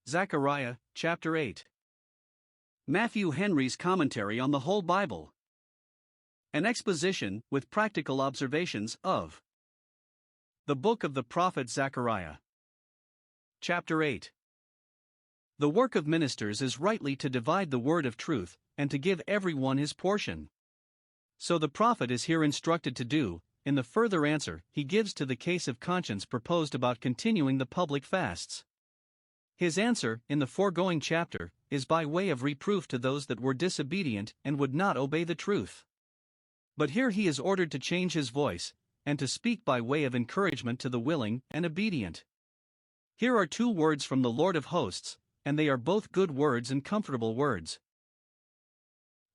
Zachariah, chapter 8. Matthew Henry's Commentary on the Whole Bible. An exposition, with practical observations, of the book of the prophet Zachariah. Chapter 8. The work of ministers is rightly to divide the word of truth, and to give every one his portion. So the prophet is here instructed to do, in the further answer he gives to the case of conscience proposed about continuing the public fasts. His answer, in the foregoing chapter, is by way of reproof to those that were disobedient and would not obey the truth. But here he is ordered to change his voice, and to speak by way of encouragement to the willing and obedient. Here are two words from the Lord of hosts, and they are both good words and comfortable words.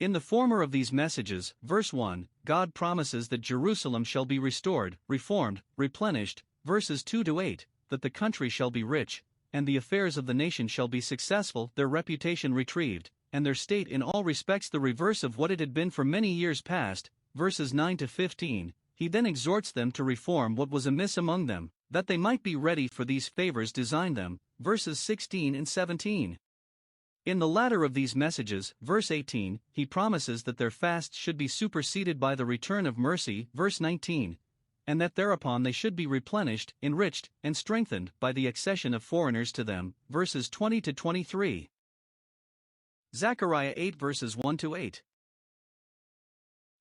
In the former of these messages, verse 1, God promises that Jerusalem shall be restored, reformed, replenished, verses 2 to 8, that the country shall be rich, and the affairs of the nation shall be successful, their reputation retrieved, and their state in all respects the reverse of what it had been for many years past, verses 9 to 15, he then exhorts them to reform what was amiss among them, that they might be ready for these favors designed them, verses 16 and 17. In the latter of these messages, verse 18, he promises that their fasts should be superseded by the return of mercy, verse 19, and that thereupon they should be replenished, enriched, and strengthened by the accession of foreigners to them, verses 20 to 23. Zechariah 8 verses 1 to 8.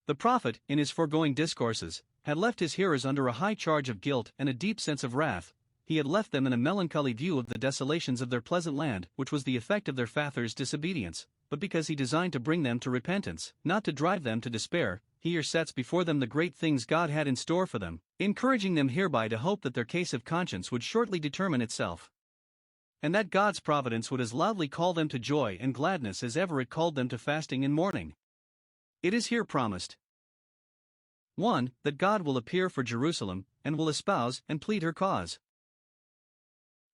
The prophet, in his foregoing discourses, had left his hearers under a high charge of guilt and a deep sense of wrath. He had left them in a melancholy view of the desolations of their pleasant land, which was the effect of their fathers' disobedience, but because he designed to bring them to repentance, not to drive them to despair, he here sets before them the great things God had in store for them, encouraging them hereby to hope that their case of conscience would shortly determine itself, and that God's providence would as loudly call them to joy and gladness as ever it called them to fasting and mourning. It is here promised 1. That God will appear for Jerusalem, and will espouse and plead her cause.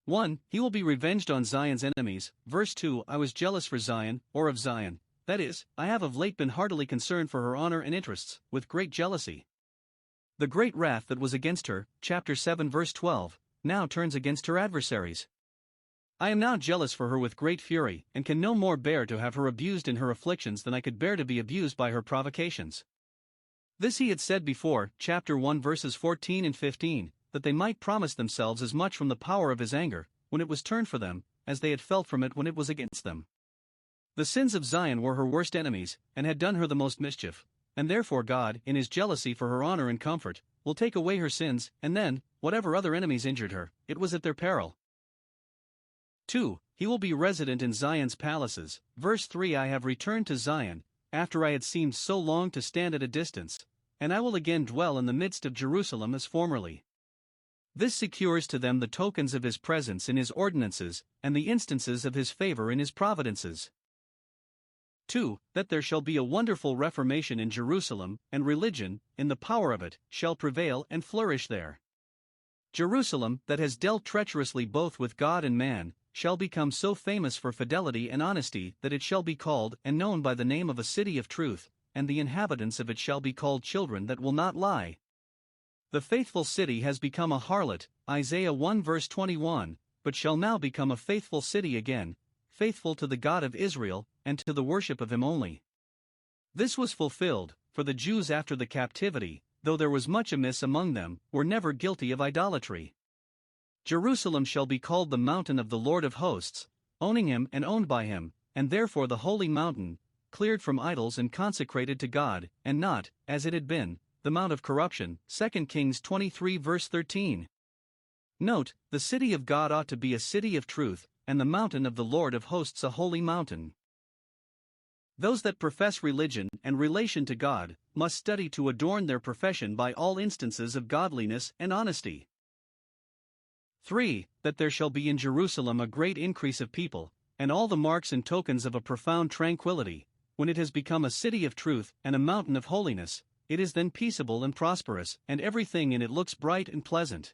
1. He will be revenged on Zion's enemies. Verse 2, I was jealous for Zion, or of Zion. That is, I have of late been heartily concerned for her honor and interests, with great jealousy. The great wrath that was against her, chapter 7 verse 12, now turns against her adversaries. I am now jealous for her with great fury, and can no more bear to have her abused in her afflictions than I could bear to be abused by her provocations. This he had said before, chapter 1 verses 14 and 15, that they might promise themselves as much from the power of his anger, when it was turned for them, as they had felt from it when it was against them. The sins of Zion were her worst enemies, and had done her the most mischief, and therefore God, in his jealousy for her honor and comfort, will take away her sins, and then, whatever other enemies injured her, it was at their peril. 2. He will be resident in Zion's palaces. Verse 3, I have returned to Zion, after I had seemed so long to stand at a distance, and I will again dwell in the midst of Jerusalem as formerly. This secures to them the tokens of his presence in his ordinances, and the instances of his favor in his providences. 2. That there shall be a wonderful reformation in Jerusalem, and religion, in the power of it, shall prevail and flourish there. Jerusalem, that has dealt treacherously both with God and man, shall become so famous for fidelity and honesty that it shall be called and known by the name of a city of truth, and the inhabitants of it shall be called children that will not lie. The faithful city has become a harlot, Isaiah 1 verse 21, but shall now become a faithful city again, faithful to the God of Israel, and to the worship of him only. This was fulfilled, for the Jews after the captivity, though there was much amiss among them, were never guilty of idolatry. Jerusalem shall be called the mountain of the Lord of hosts, owning him and owned by him, and therefore the holy mountain, cleared from idols and consecrated to God, and not, as it had been, the mount of corruption. 2 Kings 23 verse 13. Note, the city of God ought to be a city of truth, and the mountain of the Lord of hosts a holy mountain. Those that profess religion and relation to God must study to adorn their profession by all instances of godliness and honesty. 3. That there shall be in Jerusalem a great increase of people, and all the marks and tokens of a profound tranquility. When it has become a city of truth and a mountain of holiness, it is then peaceable and prosperous, and everything in it looks bright and pleasant.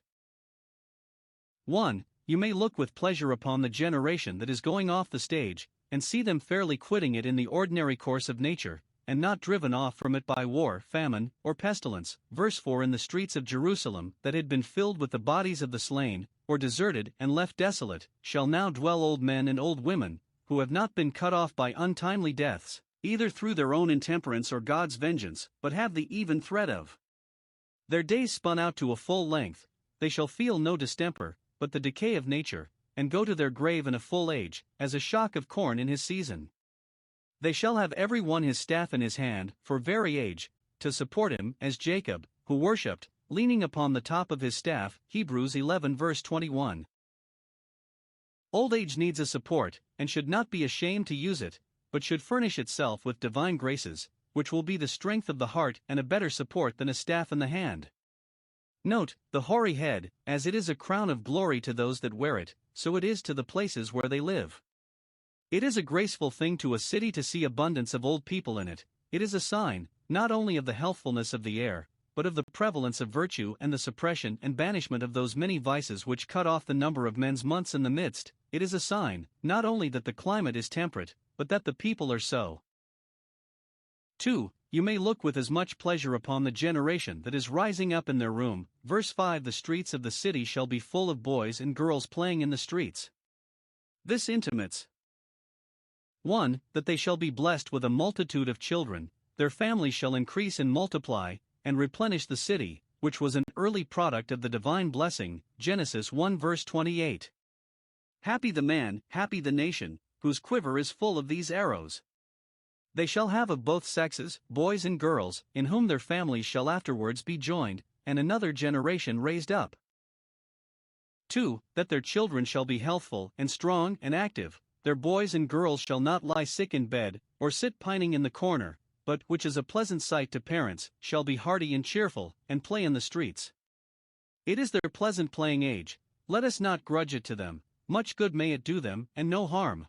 1. You may look with pleasure upon the generation that is going off the stage, and see them fairly quitting it in the ordinary course of nature, and not driven off from it by war, famine, or pestilence. Verse 4 In the streets of Jerusalem, that had been filled with the bodies of the slain, or deserted and left desolate, shall now dwell old men and old women, who have not been cut off by untimely deaths, either through their own intemperance or God's vengeance, but have the even threat of their days spun out to a full length. They shall feel no distemper, but the decay of nature, and go to their grave in a full age, as a shock of corn in his season. They shall have every one his staff in his hand, for very age, to support him, as Jacob, who worshipped, leaning upon the top of his staff. Hebrews 11 verse 21. Old age needs a support, and should not be ashamed to use it, but should furnish itself with divine graces, which will be the strength of the heart and a better support than a staff in the hand. Note, the hoary head, as it is a crown of glory to those that wear it, so it is to the places where they live. It is a graceful thing to a city to see abundance of old people in it. It is a sign, not only of the healthfulness of the air, but of the prevalence of virtue and the suppression and banishment of those many vices which cut off the number of men's months in the midst. It is a sign, not only that the climate is temperate, but that the people are so. 2. You may look with as much pleasure upon the generation that is rising up in their room. Verse 5 The streets of the city shall be full of boys and girls playing in the streets. This intimates 1. That they shall be blessed with a multitude of children, their families shall increase and multiply, and replenish the city, which was an early product of the divine blessing. Genesis 1 verse 28. Happy the man, happy the nation, whose quiver is full of these arrows. They shall have of both sexes, boys and girls, in whom their families shall afterwards be joined, and another generation raised up. 2. That their children shall be healthful and strong and active, their boys and girls shall not lie sick in bed, or sit pining in the corner, but, which is a pleasant sight to parents, shall be hearty and cheerful, and play in the streets. It is their pleasant playing age, let us not grudge it to them, much good may it do them, and no harm.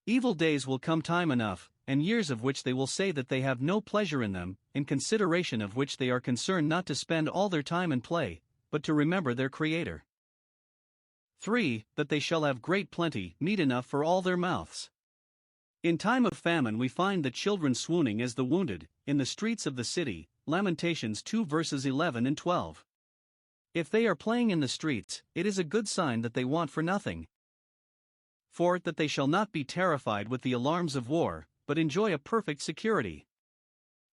Evil days will come time enough, and years of which they will say that they have no pleasure in them, in consideration of which they are concerned not to spend all their time in play, but to remember their Creator. 3. That they shall have great plenty, meat enough for all their mouths. In time of famine we find the children swooning as the wounded, in the streets of the city. Lamentations 2 verses 11 and 12. If they are playing in the streets, it is a good sign that they want for nothing. 4. That they shall not be terrified with the alarms of war, but enjoy a perfect security.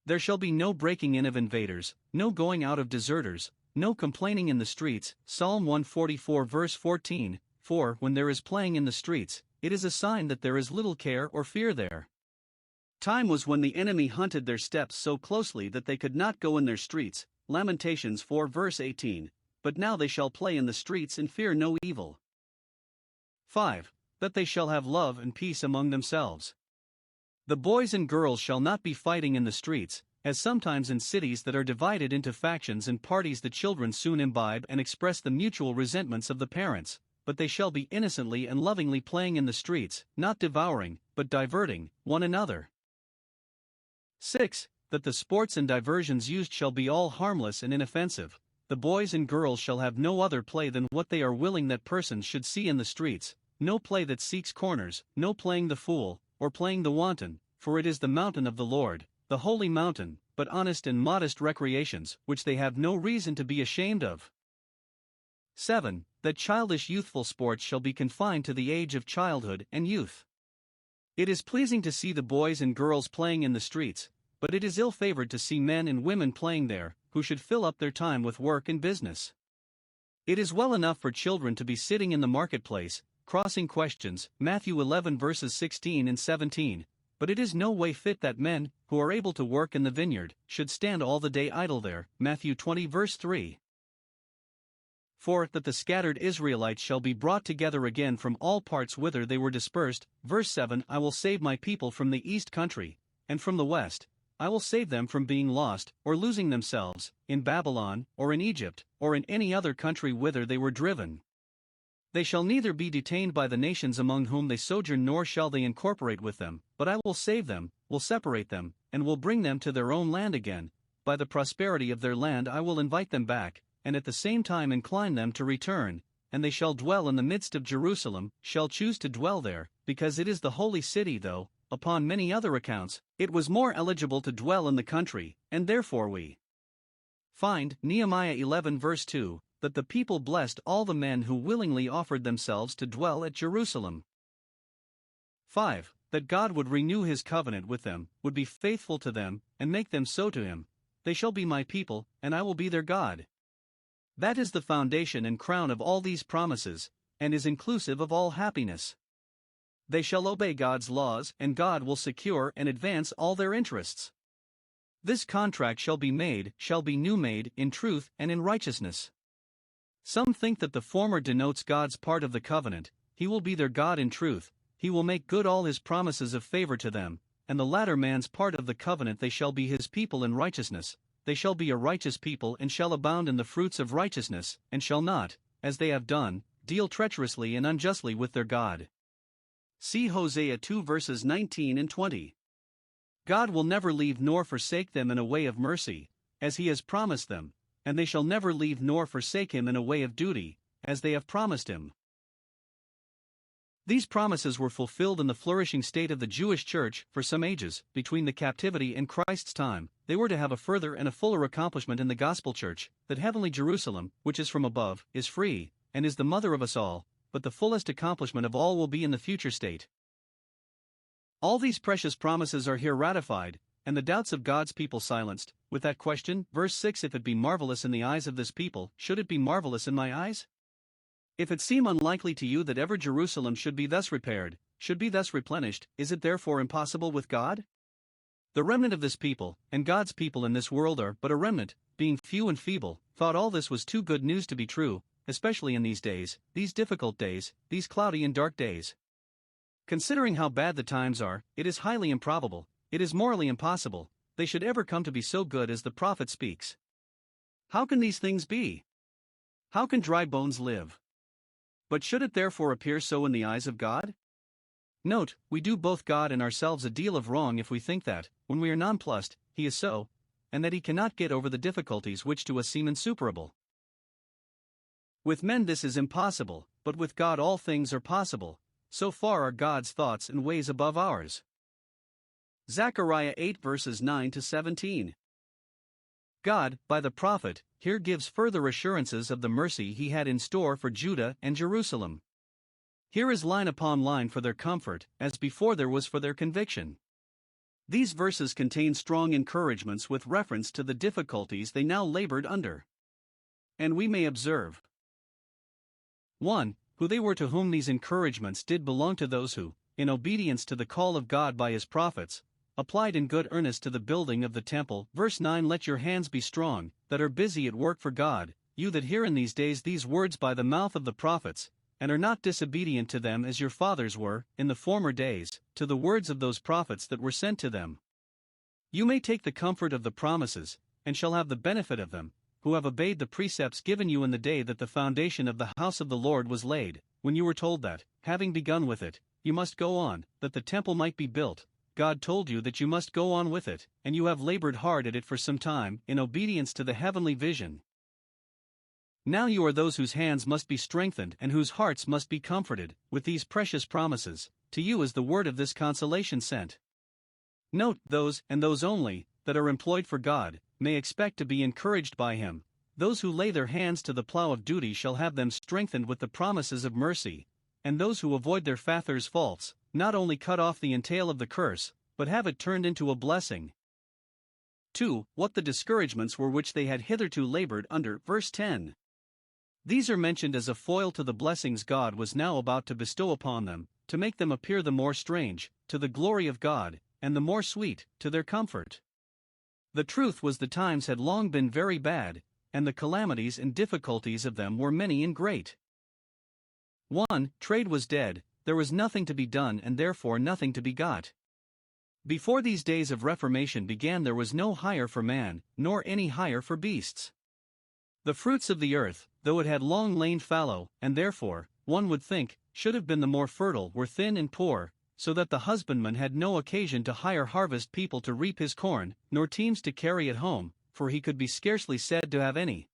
There shall be no breaking in of invaders, no going out of deserters, no complaining in the streets. Psalm 144 verse 14. For when there is playing in the streets, it is a sign that there is little care or fear there. Time was when the enemy hunted their steps so closely that they could not go in their streets. Lamentations 4 verse 18. But now they shall play in the streets and fear no evil. 5. That they shall have love and peace among themselves. The boys and girls shall not be fighting in the streets, as sometimes in cities that are divided into factions and parties the children soon imbibe and express the mutual resentments of the parents, but they shall be innocently and lovingly playing in the streets, not devouring, but diverting one another. 6. That the sports and diversions used shall be all harmless and inoffensive. The boys and girls shall have no other play than what they are willing that persons should see in the streets, no play that seeks corners, no playing the fool, or playing the wanton, for it is the mountain of the Lord, the holy mountain, but honest and modest recreations, which they have no reason to be ashamed of. 7. That childish youthful sports shall be confined to the age of childhood and youth. It is pleasing to see the boys and girls playing in the streets, but it is ill-favored to see men and women playing there, who should fill up their time with work and business. It is well enough for children to be sitting in the marketplace, crossing questions, Matthew 11 verses 16 and 17, but it is no way fit that men, who are able to work in the vineyard, should stand all the day idle there, Matthew 20 verse 3. 4. That the scattered Israelites shall be brought together again from all parts whither they were dispersed. Verse 7 I will save my people from the east country, and from the west. I will save them from being lost, or losing themselves, in Babylon, or in Egypt, or in any other country whither they were driven. They shall neither be detained by the nations among whom they sojourn, nor shall they incorporate with them, but I will save them, will separate them, and will bring them to their own land again. By the prosperity of their land I will invite them back, and at the same time incline them to return, and they shall dwell in the midst of Jerusalem, shall choose to dwell there, because it is the holy city though, upon many other accounts, it was more eligible to dwell in the country, and therefore we find, Nehemiah 11 verse 2, that the people blessed all the men who willingly offered themselves to dwell at Jerusalem. 5. That God would renew his covenant with them, would be faithful to them, and make them so to him. They shall be my people, and I will be their God. That is the foundation and crown of all these promises, and is inclusive of all happiness. They shall obey God's laws, and God will secure and advance all their interests. This contract shall be new made, in truth and in righteousness. Some think that the former denotes God's part of the covenant, he will be their God in truth, he will make good all his promises of favor to them, and the latter man's part of the covenant, they shall be his people in righteousness, they shall be a righteous people and shall abound in the fruits of righteousness, and shall not, as they have done, deal treacherously and unjustly with their God. See Hosea 2 verses 19 and 20. God will never leave nor forsake them in a way of mercy, as he has promised them, and they shall never leave nor forsake him in a way of duty, as they have promised him. These promises were fulfilled in the flourishing state of the Jewish church for some ages. Between the captivity and Christ's time, they were to have a further and a fuller accomplishment in the gospel church, that heavenly Jerusalem, which is from above, is free, and is the mother of us all, but the fullest accomplishment of all will be in the future state. All these precious promises are here ratified, and the doubts of God's people silenced, with that question, verse 6: if it be marvelous in the eyes of this people, should it be marvelous in my eyes? If it seem unlikely to you that ever Jerusalem should be thus repaired, should be thus replenished, is it therefore impossible with God? The remnant of this people, and God's people in this world are but a remnant, being few and feeble, thought all this was too good news to be true, especially in these days, these difficult days, these cloudy and dark days. Considering how bad the times are, it is highly improbable, it is morally impossible, they should ever come to be so good as the prophet speaks. How can these things be? How can dry bones live? But should it therefore appear so in the eyes of God? Note, we do both God and ourselves a deal of wrong if we think that, when we are nonplussed, he is so, and that he cannot get over the difficulties which to us seem insuperable. With men this is impossible, but with God all things are possible, so far are God's thoughts and ways above ours. Zachariah 8 verses 9 to 17. God, by the prophet, here gives further assurances of the mercy he had in store for Judah and Jerusalem. Here is line upon line for their comfort, as before there was for their conviction. These verses contain strong encouragements with reference to the difficulties they now labored under. And we may observe 1. Who they were to whom these encouragements did belong to those who, in obedience to the call of God by his prophets, applied in good earnest to the building of the temple. Verse 9: let your hands be strong, that are busy at work for God, you that hear in these days these words by the mouth of the prophets, and are not disobedient to them as your fathers were, in the former days, to the words of those prophets that were sent to them. You may take the comfort of the promises, and shall have the benefit of them, who have obeyed the precepts given you in the day that the foundation of the house of the Lord was laid, when you were told that, having begun with it, you must go on, that the temple might be built. God told you that you must go on with it, and you have labored hard at it for some time, in obedience to the heavenly vision. Now you are those whose hands must be strengthened and whose hearts must be comforted, with these precious promises. To you is the word of this consolation sent. Note, those, and those only, that are employed for God, may expect to be encouraged by him. Those who lay their hands to the plow of duty shall have them strengthened with the promises of mercy, and those who avoid their father's faults, not only cut off the entail of the curse, but have it turned into a blessing. 2. What the discouragements were which they had hitherto labored under. Verse 10. These are mentioned as a foil to the blessings God was now about to bestow upon them, to make them appear the more strange, to the glory of God, and the more sweet, to their comfort. The truth was the times had long been very bad, and the calamities and difficulties of them were many and great. 1. Trade was dead, there was nothing to be done and therefore nothing to be got. Before these days of reformation began there was no hire for man, nor any hire for beasts. The fruits of the earth, though it had long lain fallow, and therefore, one would think, should have been the more fertile, were thin and poor, so that the husbandman had no occasion to hire harvest people to reap his corn, nor teams to carry it home, for he could be scarcely said to have any.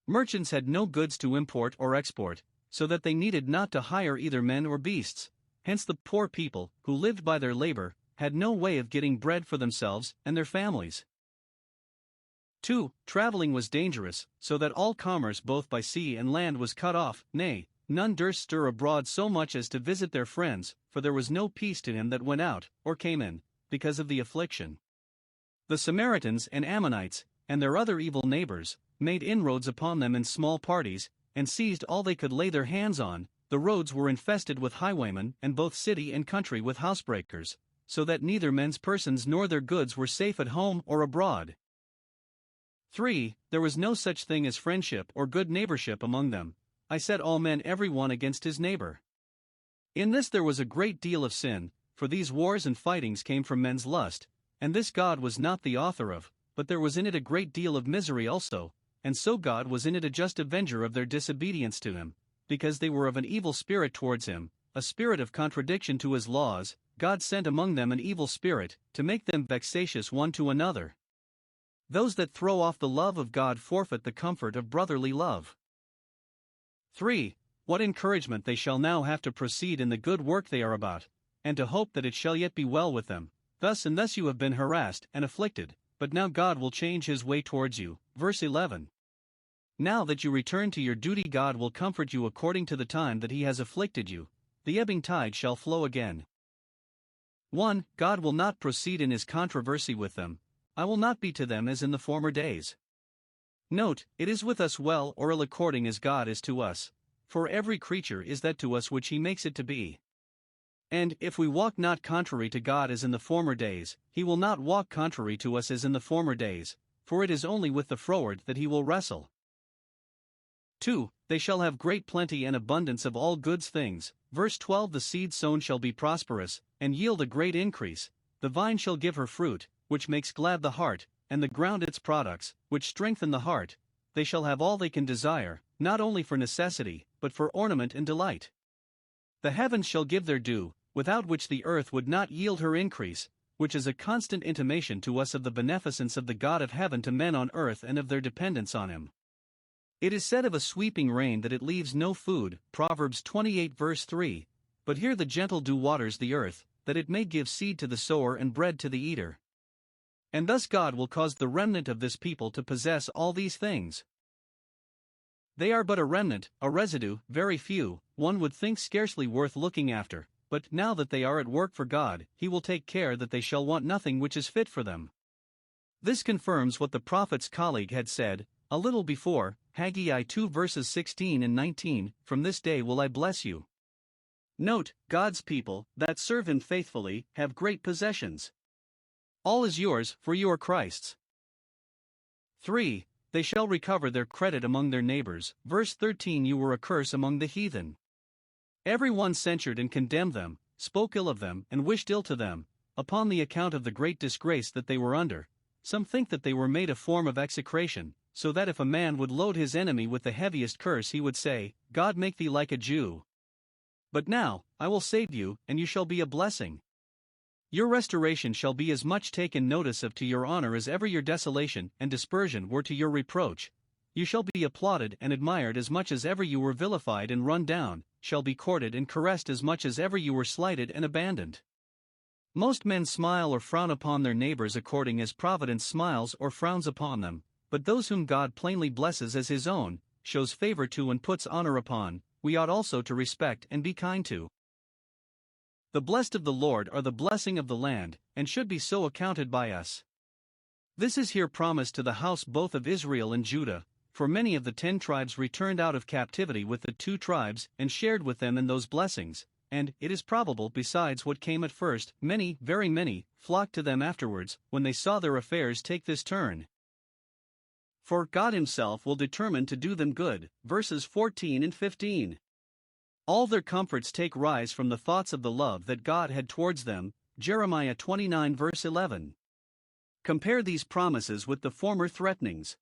Merchants had no goods to import or export, so that they needed not to hire either men or beasts, hence the poor people, who lived by their labor, had no way of getting bread for themselves and their families. 2. Traveling was dangerous, so that all commerce both by sea and land was cut off, nay, none durst stir abroad so much as to visit their friends, for there was no peace to him that went out, or came in, because of the affliction. The Samaritans and Ammonites, and their other evil neighbors, made inroads upon them in small parties, and seized all they could lay their hands on. The roads were infested with highwaymen, and both city and country with housebreakers, so that neither men's persons nor their goods were safe at home or abroad. 3. There was no such thing as friendship or good neighborship among them. I set all men every one against his neighbor. In this there was a great deal of sin, for these wars and fightings came from men's lust, and this God was not the author of, but there was in it a great deal of misery also, and so God was in it a just avenger of their disobedience to him, because they were of an evil spirit towards him, a spirit of contradiction to his laws. God sent among them an evil spirit, to make them vexatious one to another. Those that throw off the love of God forfeit the comfort of brotherly love. 3. What encouragement they shall now have to proceed in the good work they are about, and to hope that it shall yet be well with them. Thus and thus you have been harassed and afflicted, but now God will change his way towards you. Verse 11. Now that you return to your duty, God will comfort you according to the time that he has afflicted you. The ebbing tide shall flow again. 1. God will not proceed in his controversy with them. I will not be to them as in the former days. Note, it is with us well or ill according as God is to us, for every creature is that to us which he makes it to be. And if we walk not contrary to God as in the former days, he will not walk contrary to us as in the former days, for it is only with the froward that he will wrestle. 2. They shall have great plenty and abundance of all goods things. Verse 12. The seed sown shall be prosperous, and yield a great increase. The vine shall give her fruit, which makes glad the heart, and the ground its products, which strengthen the heart. They shall have all they can desire, not only for necessity, but for ornament and delight. The heavens shall give their due, without which the earth would not yield her increase, which is a constant intimation to us of the beneficence of the God of heaven to men on earth and of their dependence on him. It is said of a sweeping rain that it leaves no food, Proverbs 28 verse 3, but here the gentle dew waters the earth, that it may give seed to the sower and bread to the eater. And thus God will cause the remnant of this people to possess all these things. They are but a remnant, a residue, very few, one would think scarcely worth looking after, but now that they are at work for God, he will take care that they shall want nothing which is fit for them. This confirms what the prophet's colleague had said, a little before, Haggai 2 verses 16 and 19, from this day will I bless you. Note, God's people, that serve him faithfully, have great possessions. All is yours, for you are Christ's. 3. They shall recover their credit among their neighbors. Verse 13. You were a curse among the heathen. Every one censured and condemned them, spoke ill of them, and wished ill to them, upon the account of the great disgrace that they were under. Some think that they were made a form of execration, so that if a man would load his enemy with the heaviest curse, he would say, God make thee like a Jew. But now, I will save you, and you shall be a blessing. Your restoration shall be as much taken notice of to your honor as ever your desolation and dispersion were to your reproach. You shall be applauded and admired as much as ever you were vilified and run down, shall be courted and caressed as much as ever you were slighted and abandoned. Most men smile or frown upon their neighbors according as Providence smiles or frowns upon them, but those whom God plainly blesses as his own, shows favor to and puts honor upon, we ought also to respect and be kind to. The blessed of the Lord are the blessing of the land, and should be so accounted by us. This is here promised to the house both of Israel and Judah, for many of the 10 tribes returned out of captivity with the 2 tribes, and shared with them in those blessings, and, it is probable, besides what came at first, many, very many, flocked to them afterwards, when they saw their affairs take this turn. For God himself will determine to do them good. Verses 14 and 15. All their comforts take rise from the thoughts of the love that God had towards them. Jeremiah 29 verse 11. Compare these promises with the former threatenings.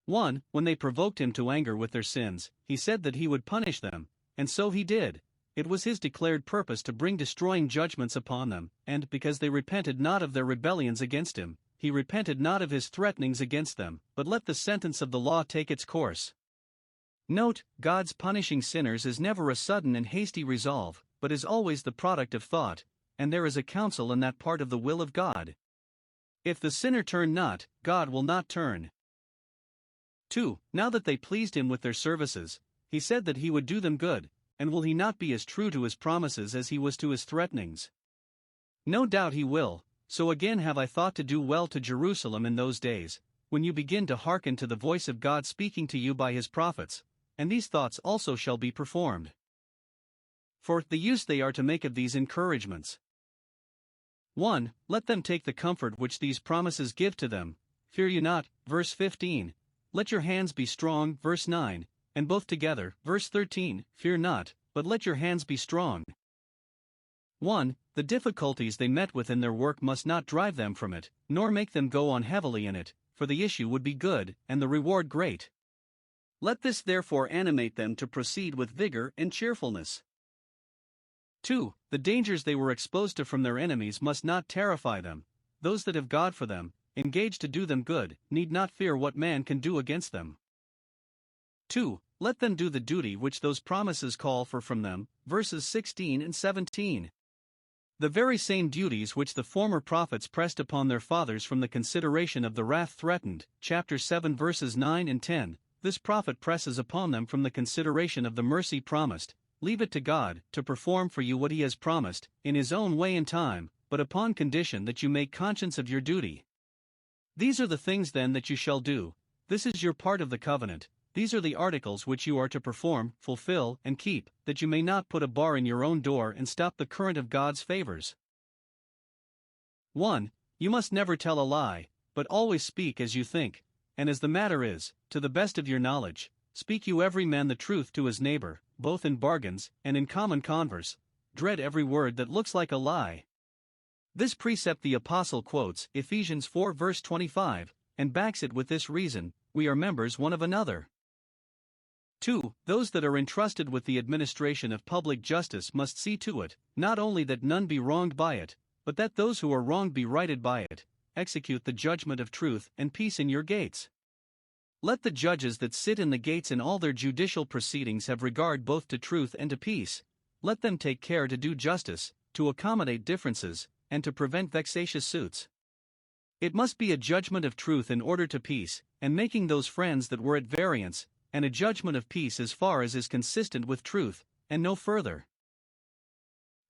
1. When they provoked him to anger with their sins, he said that he would punish them, and so he did. It was his declared purpose to bring destroying judgments upon them, and because they repented not of their rebellions against him, he repented not of his threatenings against them, but let the sentence of the law take its course. Note, God's punishing sinners is never a sudden and hasty resolve, but is always the product of thought, and there is a counsel in that part of the will of God. If the sinner turn not, God will not turn. 2. Now that they pleased him with their services, he said that he would do them good, and will he not be as true to his promises as he was to his threatenings? No doubt he will. So again have I thought to do well to Jerusalem in those days, when you begin to hearken to the voice of God speaking to you by his prophets, and these thoughts also shall be performed. For the use they are to make of these encouragements. 1. Let them take the comfort which these promises give to them. Fear you not, verse 15. Let your hands be strong, verse 9, and both together, verse 13. Fear not, but let your hands be strong. 1. The difficulties they met with in their work must not drive them from it, nor make them go on heavily in it, for the issue would be good, and the reward great. Let this therefore animate them to proceed with vigor and cheerfulness. 2. The dangers they were exposed to from their enemies must not terrify them. Those that have God for them, engaged to do them good, need not fear what man can do against them. 2. Let them do the duty which those promises call for from them, verses 16 and 17. The very same duties which the former prophets pressed upon their fathers from the consideration of the wrath threatened, chapter 7 verses 9 and 10, this prophet presses upon them from the consideration of the mercy promised. Leave it to God to perform for you what he has promised, in his own way and time, but upon condition that you make conscience of your duty. These are the things then that you shall do. This is your part of the covenant. These are the articles which you are to perform, fulfill, and keep, that you may not put a bar in your own door and stop the current of God's favors. 1. You must never tell a lie, but always speak as you think, and as the matter is, to the best of your knowledge. Speak you every man the truth to his neighbor, both in bargains and in common converse. Dread every word that looks like a lie. This precept the apostle quotes, Ephesians 4 verse 25, and backs it with this reason: we are members one of another. 2. Those that are entrusted with the administration of public justice must see to it, not only that none be wronged by it, but that those who are wronged be righted by it. Execute the judgment of truth and peace in your gates. Let the judges that sit in the gates in all their judicial proceedings have regard both to truth and to peace. Let them take care to do justice, to accommodate differences, and to prevent vexatious suits. It must be a judgment of truth in order to peace, and making those friends that were at variance, and a judgment of peace as far as is consistent with truth, and no further.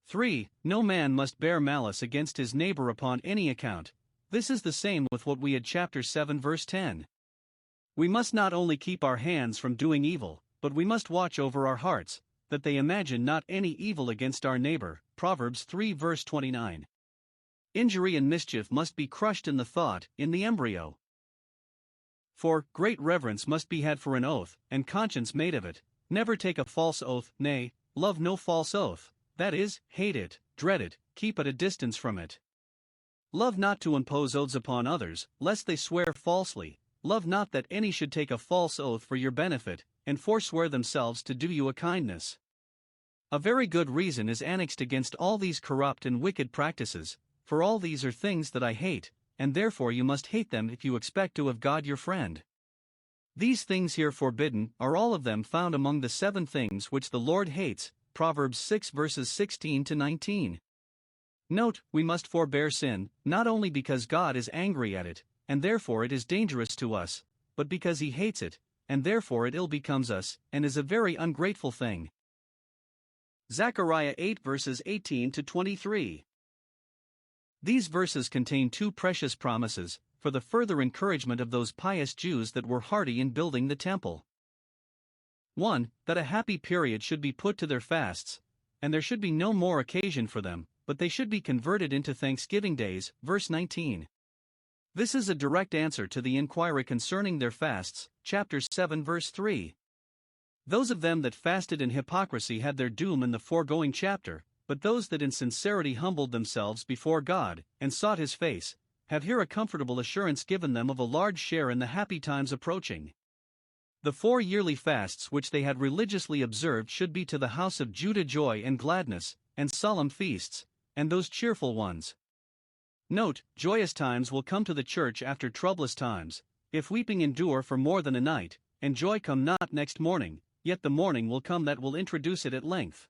3. No man must bear malice against his neighbor upon any account. This is the same with what we had chapter 7 verse 10. We must not only keep our hands from doing evil, but we must watch over our hearts, that they imagine not any evil against our neighbor, Proverbs 3 verse 29. Injury and mischief must be crushed in the thought, in the embryo. 4. Great reverence must be had for an oath, and conscience made of it. Never take a false oath, nay, love no false oath, that is, hate it, dread it, keep at a distance from it. Love not to impose oaths upon others, lest they swear falsely. Love not that any should take a false oath for your benefit, and forswear themselves to do you a kindness. A very good reason is annexed against all these corrupt and wicked practices, for all these are things that I hate, and therefore you must hate them if you expect to have God your friend. These things here forbidden are all of them found among the 7 things which the Lord hates, Proverbs 6 verses 16 to 19. Note, we must forbear sin, not only because God is angry at it, and therefore it is dangerous to us, but because he hates it, and therefore it ill becomes us, and is a very ungrateful thing. Zachariah 8 verses 18 to 23. These verses contain 2 precious promises, for the further encouragement of those pious Jews that were hearty in building the temple. 1. That a happy period should be put to their fasts, and there should be no more occasion for them, but they should be converted into thanksgiving days, verse 19. This is a direct answer to the inquiry concerning their fasts, chapter 7 verse 3. Those of them that fasted in hypocrisy had their doom in the foregoing chapter, but those that in sincerity humbled themselves before God, and sought his face, have here a comfortable assurance given them of a large share in the happy times approaching. The 4 yearly fasts which they had religiously observed should be to the house of Judah joy and gladness, and solemn feasts, and those cheerful ones. Note, joyous times will come to the church after troublous times. If weeping endure for more than a night, and joy come not next morning, yet the morning will come that will introduce it at length.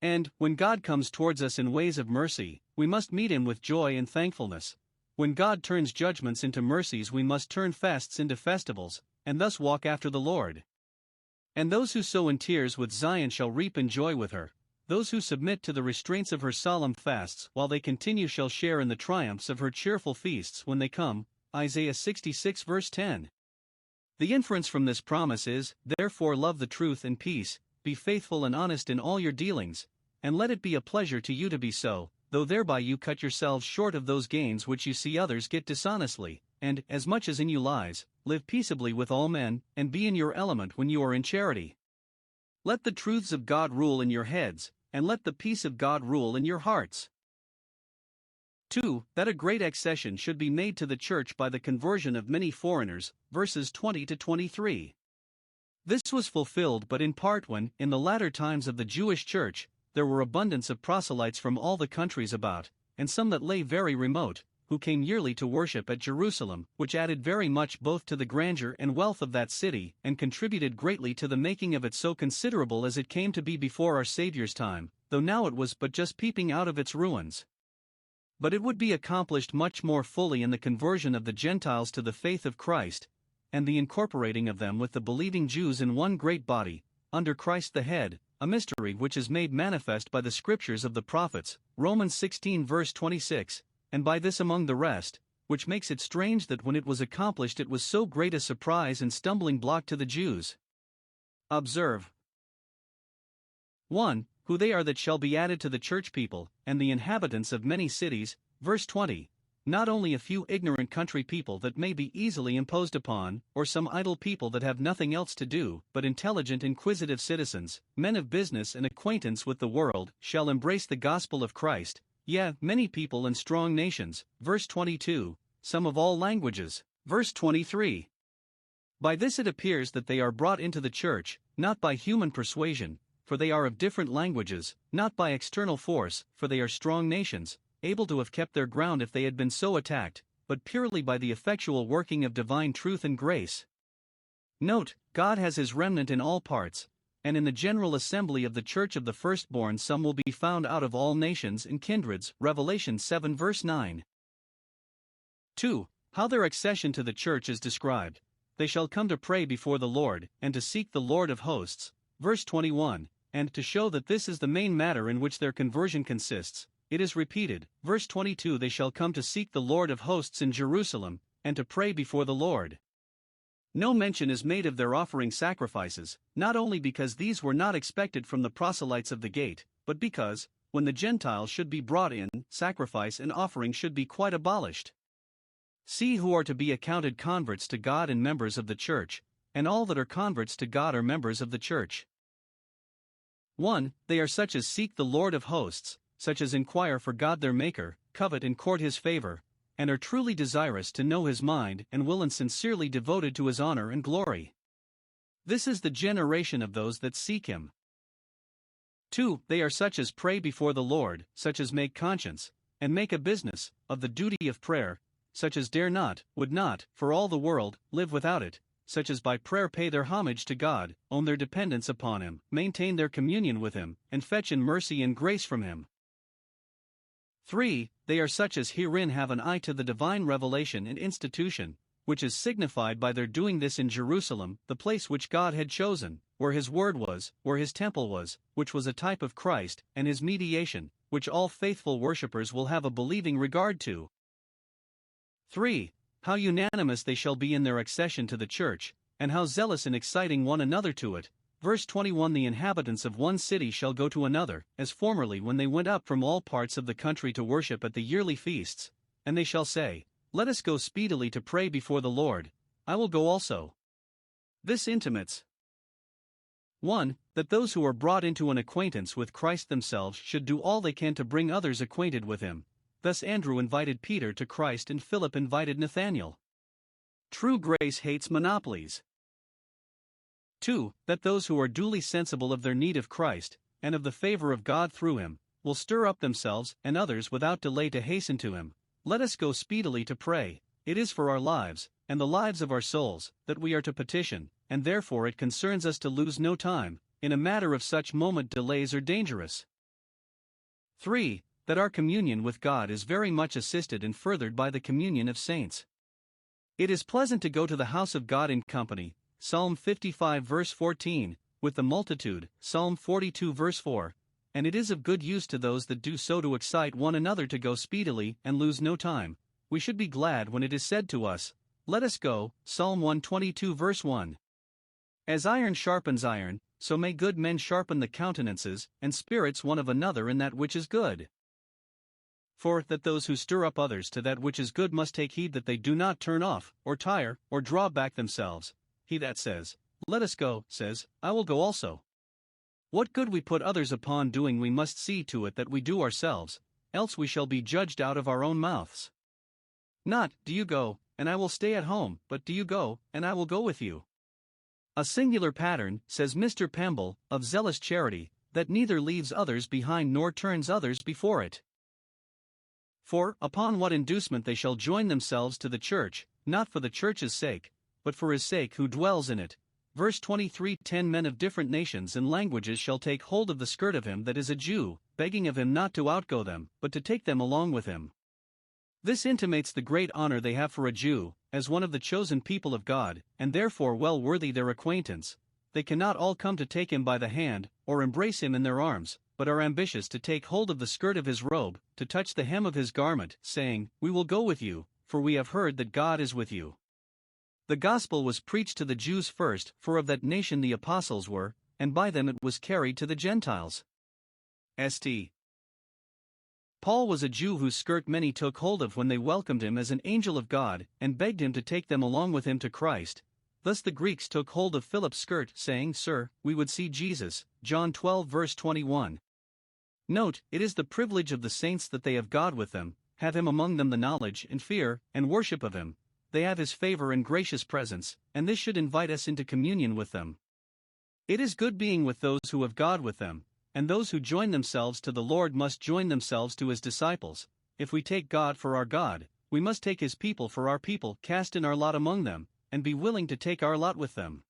And, when God comes towards us in ways of mercy, we must meet him with joy and thankfulness. When God turns judgments into mercies, we must turn fasts into festivals, and thus walk after the Lord. And those who sow in tears with Zion shall reap in joy with her. Those who submit to the restraints of her solemn fasts while they continue shall share in the triumphs of her cheerful feasts when they come. Isaiah 66 verse 10. The inference from this promise is, therefore love the truth and peace, be faithful and honest in all your dealings, and let it be a pleasure to you to be so, though thereby you cut yourselves short of those gains which you see others get dishonestly, and, as much as in you lies, live peaceably with all men, and be in your element when you are in charity. Let the truths of God rule in your heads, and let the peace of God rule in your hearts. 2. That a great accession should be made to the church by the conversion of many foreigners, verses 20 to 23. This was fulfilled but in part when, in the latter times of the Jewish church, there were abundance of proselytes from all the countries about, and some that lay very remote, who came yearly to worship at Jerusalem, which added very much both to the grandeur and wealth of that city, and contributed greatly to the making of it so considerable as it came to be before our Saviour's time, though now it was but just peeping out of its ruins. But it would be accomplished much more fully in the conversion of the Gentiles to the faith of Christ, and the incorporating of them with the believing Jews in one great body, under Christ the head, a mystery which is made manifest by the scriptures of the prophets, Romans 16 verse 26, and by this among the rest, which makes it strange that when it was accomplished it was so great a surprise and stumbling block to the Jews. Observe. 1. Who they are that shall be added to the church people, and the inhabitants of many cities, verse 20. Not only a few ignorant country people that may be easily imposed upon, or some idle people that have nothing else to do, but intelligent inquisitive citizens, men of business and acquaintance with the world, shall embrace the gospel of Christ, many people and strong nations, verse 22, some of all languages, verse 23. By this it appears that they are brought into the church, not by human persuasion, for they are of different languages, not by external force, for they are strong nations, able to have kept their ground if they had been so attacked, but purely by the effectual working of divine truth and grace. Note, God has his remnant in all parts, and in the general assembly of the church of the firstborn some will be found out of all nations and kindreds, Revelation 7 verse 9. 2. How their accession to the church is described. They shall come to pray before the Lord, and to seek the Lord of hosts, verse 21, and to show that this is the main matter in which their conversion consists, it is repeated, verse 22, they shall come to seek the Lord of hosts in Jerusalem, and to pray before the Lord. No mention is made of their offering sacrifices, not only because these were not expected from the proselytes of the gate, but because, when the Gentiles should be brought in, sacrifice and offering should be quite abolished. See who are to be accounted converts to God and members of the church, and all that are converts to God are members of the church. 1. They are such as seek the Lord of hosts, such as inquire for God their Maker, covet and court his favor, and are truly desirous to know his mind and will and sincerely devoted to his honor and glory. This is the generation of those that seek him. 2. They are such as pray before the Lord, such as make conscience, and make a business, of the duty of prayer, such as dare not, would not, for all the world, live without it, such as by prayer pay their homage to God, own their dependence upon him, maintain their communion with him, and fetch in mercy and grace from him. 3. They are such as herein have an eye to the divine revelation and institution, which is signified by their doing this in Jerusalem, the place which God had chosen, where his word was, where his temple was, which was a type of Christ, and his mediation, which all faithful worshippers will have a believing regard to. 3. How unanimous they shall be in their accession to the church, and how zealous in exciting one another to it. Verse 21, the inhabitants of one city shall go to another, as formerly when they went up from all parts of the country to worship at the yearly feasts, and they shall say, let us go speedily to pray before the Lord, I will go also. This intimates 1. That those who are brought into an acquaintance with Christ themselves should do all they can to bring others acquainted with him. Thus Andrew invited Peter to Christ and Philip invited Nathanael. True grace hates monopolies. 2. That those who are duly sensible of their need of Christ, and of the favor of God through him, will stir up themselves and others without delay to hasten to him. Let us go speedily to pray. It is for our lives, and the lives of our souls, that we are to petition, and therefore it concerns us to lose no time. In a matter of such moment delays are dangerous. 3. That our communion with God is very much assisted and furthered by the communion of saints. It is pleasant to go to the house of God in company, Psalm 55 verse 14, with the multitude, Psalm 42 verse 4, and it is of good use to those that do so to excite one another to go speedily and lose no time. We should be glad when it is said to us, "Let us go," Psalm 122 verse 1. As iron sharpens iron, so may good men sharpen the countenances and spirits one of another in that which is good. For that those who stir up others to that which is good must take heed that they do not turn off, or tire, or draw back themselves. He that says, "Let us go," says, "I will go also." What good we put others upon doing, we must see to it that we do ourselves, else we shall be judged out of our own mouths. Not, "Do you go, and I will stay at home," but "Do you go, and I will go with you." A singular pattern, says Mr. Pemble, of zealous charity, that neither leaves others behind nor turns others before it. For, upon what inducement they shall join themselves to the church, not for the church's sake, but for his sake who dwells in it. Verse 23. 10 Men of different nations and languages shall take hold of the skirt of him that is a Jew, begging of him not to outgo them, but to take them along with him. This intimates the great honor they have for a Jew, as one of the chosen people of God, and therefore well worthy their acquaintance. They cannot all come to take him by the hand, or embrace him in their arms, but are ambitious to take hold of the skirt of his robe, to touch the hem of his garment, saying, "We will go with you, for we have heard that God is with you." The gospel was preached to the Jews first, for of that nation the apostles were, and by them it was carried to the Gentiles. St. Paul was a Jew whose skirt many took hold of when they welcomed him as an angel of God, and begged him to take them along with him to Christ. Thus the Greeks took hold of Philip's skirt, saying, "Sir, we would see Jesus," John 12 verse 21. Note, it is the privilege of the saints that they have God with them, have him among them, the knowledge and fear and worship of him. They have his favor and gracious presence, and this should invite us into communion with them. It is good being with those who have God with them, and those who join themselves to the Lord must join themselves to his disciples. If we take God for our God, we must take his people for our people, cast in our lot among them, and be willing to take our lot with them.